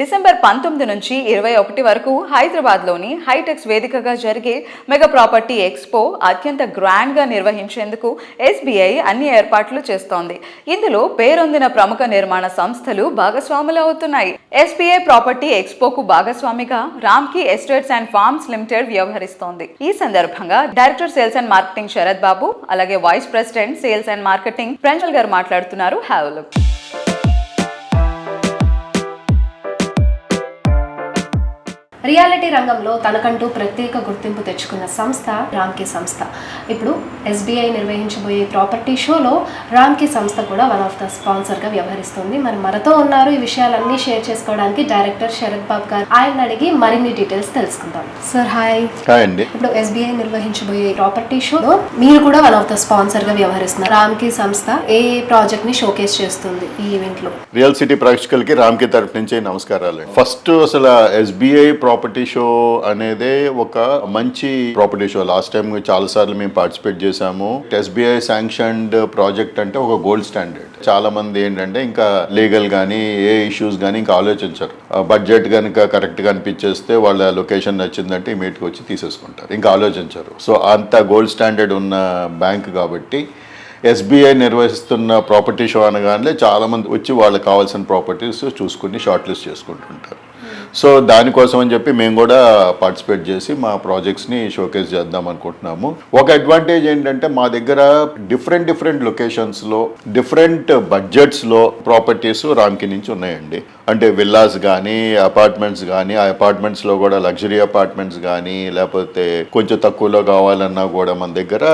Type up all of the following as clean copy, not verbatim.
December 19 నుంచి 21 వరకు హైదరాబాద్లోని హైటెక్స్ వేదికగా జరిగే మెగా ప్రాపర్టీ ఎక్స్పో అత్యంత గ్రాండ్గా నిర్వహించేందుకు ఎస్బీఐ అన్ని ఏర్పాట్లు చేస్తోంది. ఇందులో పేరొందిన ప్రముఖ నిర్మాణ సంస్థలు భాగస్వాములు అవుతున్నాయి. ఎస్బీఐ ప్రాపర్టీ ఎక్స్పోకు భాగస్వామిగా Ramky estates and farms limited వ్యవహరిస్తోంది. ఈ సందర్భంగా director sales and marketing Sharath Babu, అలాగే vice president sales and marketing Pranjal గారు మాట్లాడుతున్నారు. Have a look. రియాలిటీ రంగంలో తనకంటూ ప్రత్యేక గుర్తింపు తెచ్చుకున్న సంస్థ రామ్కీ సంస్థ. ఇప్పుడు ఎస్బీఐ నిర్వహించబోయే ప్రాపర్టీ షోలో రామ్కీ సంస్థ కూడా వన్ ఆఫ్ ద స్పాన్సర్గా వ్యవహరిస్తుంది. మరి మనతో ఉన్నారు ఈ విషయాలన్నీ షేర్ చేసుకోవడానికి డైరెక్టర్ శరత్ బాబు గారు. ఆయన అడిగి మరిన్ని డీటెయిల్స్ తెలుసుకుందాం. Sir hi. హాయ్ అండి. ఇప్పుడు ఎస్బీఐ నిర్వహించబోయే ప్రాపర్టీ షోలో మీరు కూడా వన్ ఆఫ్ ద స్పాన్సర్గా వ్యవహరిస్తున్నారు. రామ్కీ సంస్థ ఏ ప్రాజెక్ట్ ని షోకేస్ చేస్తుంది ఈ ఈవెంట్ లో? రియల్ సిటీ ప్రేక్షకులకి రామ్కీ తరఫు నుంచి నమస్కారాలు. ఫస్ట్ అసలు ఎస్బీఐ ప్రాపర్టీ షో అనేదే ఒక మంచి ప్రాపర్టీ షో. లాస్ట్ టైం చాలా సార్లు మేము పార్టిసిపేట్ చేసాము. ఎస్బీఐ శాంక్షన్డ్ ప్రాజెక్ట్ అంటే ఒక గోల్డ్ స్టాండర్డ్. చాలా మంది ఏంటంటే ఇంకా లీగల్ గానీ ఏ ఇష్యూస్ గానీ ఇంకా ఆలోచించరు. బడ్జెట్ కనుక కరెక్ట్ గా అనిపించేస్తే వాళ్ళ లొకేషన్ నచ్చిందంటే ఇమీడియట్ గా వచ్చి తీసేసుకుంటారు, ఇంకా ఆలోచించరు. సో అంత గోల్డ్ స్టాండర్డ్ ఉన్న బ్యాంక్ కాబట్టి ఎస్బీఐ నిర్వహిస్తున్న ప్రాపర్టీ షో అనగానే చాలా మంది వచ్చి వాళ్ళకి కావాల్సిన ప్రాపర్టీస్ చూసుకుని షార్ట్ లిస్ట్ చేసుకుంటుంటారు. సో దానికోసం అని చెప్పి మేము కూడా పార్టిసిపేట్ చేసి మా ప్రాజెక్ట్స్ని షోకేస్ చేద్దాం అనుకుంటున్నాము. ఒక అడ్వాంటేజ్ ఏంటంటే మా దగ్గర డిఫరెంట్ లొకేషన్స్లో డిఫరెంట్ బడ్జెట్స్లో ప్రాపర్టీస్ రామ్కీ నుంచి ఉన్నాయండి. అంటే విల్లాస్ కానీ అపార్ట్మెంట్స్ కానీ, ఆ అపార్ట్మెంట్స్లో కూడా లగ్జరీ అపార్ట్మెంట్స్ కానీ, లేకపోతే కొంచెం తక్కువలో కావాలన్నా కూడా మన దగ్గర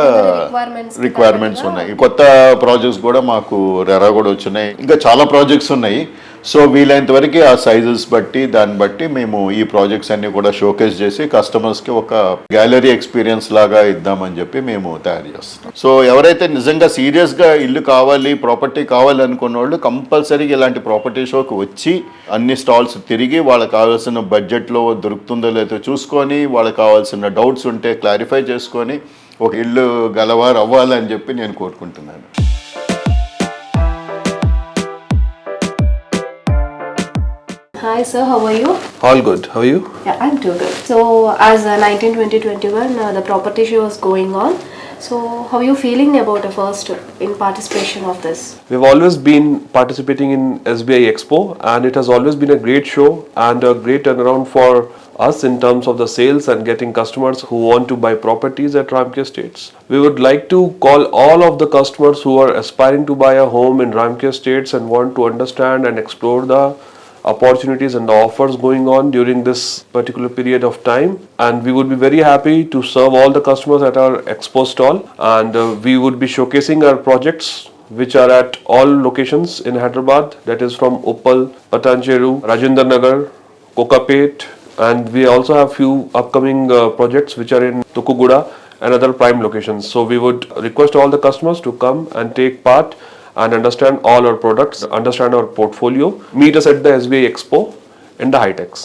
రిక్వైర్మెంట్స్ ఉన్నాయి. కొత్త ప్రాజెక్ట్స్ కూడా మాకు రెరా కూడా వచ్చినాయి. ఇంకా చాలా ప్రాజెక్ట్స్ ఉన్నాయి. సో వీలైనంత వరకు ఆ సైజెస్ బట్టి దాన్ని బట్టి మేము ఈ ప్రాజెక్ట్స్ అన్ని కూడా షోకేస్ చేసి కస్టమర్స్కి ఒక గ్యాలరీ ఎక్స్పీరియన్స్ లాగా ఇద్దామని చెప్పి మేము తయారు చేస్తున్నాం. సో ఎవరైతే నిజంగా సీరియస్గా ఇల్లు కావాలి, ప్రాపర్టీ కావాలి అనుకున్న వాళ్ళు కంపల్సరీగా ఇలాంటి ప్రాపర్టీ షోకి వచ్చి అన్ని స్టాల్స్ తిరిగి వాళ్ళకి కావాల్సిన బడ్జెట్లో దొరుకుతుందో లేదో చూసుకొని, వాళ్ళకి కావాల్సిన డౌట్స్ ఉంటే క్లారిఫై చేసుకొని ఒక ఇల్లు గలవారు అవ్వాలని చెప్పి నేను కోరుకుంటున్నాను. Hi sir, how are you? All good. How are you? Yeah, I'm too good. So as 19-20-21 the property show is going on. So how are you feeling about the first in participation of this? We've always been participating in SBI Expo and it has always been a great show and a great turnaround for us in terms of the sales and getting customers who want to buy properties at Ramkey Estates. We would like to call all of the customers who are aspiring to buy a home in Ramkey Estates and want to understand and explore the opportunities and the offers going on during this particular period of time, and we would be very happy to serve all the customers at our expo stall, and we would be showcasing our projects which are at all locations in Hyderabad, that is from Uppal, Patancheru, Rajendra Nagar, Kokapet, and we also have few upcoming projects which are in Tukuguda and other prime locations. So we would request all the customers to come and take part and understand all our products, understand our portfolio. Meet us at the SBI Expo in the High Techs.